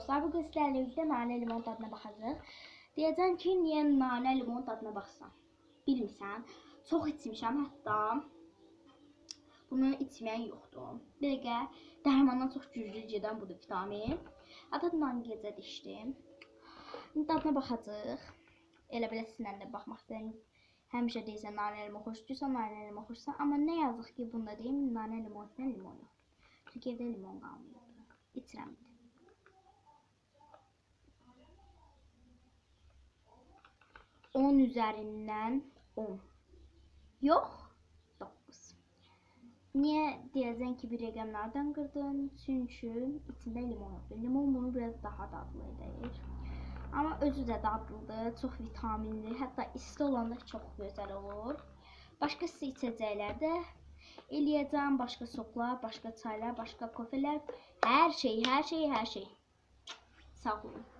dostlar, bugün sizlerle birlikte nane limon tadına bakacağız. Diyeceğim ki niye nane limon tadına baksan? Bilmirsən, çox içmişəm, hətta bunu içməyən yoxdur. Bir dəqiqə dərmandan çox güclü gedən budur vitamin. Hatta nan gecə içdim. İndi dadına baxacağıq. Elə belə sizinlə də baxmaq istəyirəm. Həmişə deyirsən nane limon xoşdursan, nane limon xoşsan, amma nə yazıq ki bunda deyim nane limon içmən limon yoxdur. Çünki evdə limon qalmayıb. İçirəm. 10 üzerinden 10. Yok 9. Niye diyeceksin ki bir rəqəmlərdən qırdın? Çünkü içində limon yoxdur. Limon bunu biraz daha dadlı edir. Ama özü də dadlıdır, çox vitaminli. Hətta isti olanda çox gözəl olur. Başqa içəcəklər də eləyəcəm. Başqa soklar, başqa çaylar, başqa kofelər. Hər şey. Sağ olun.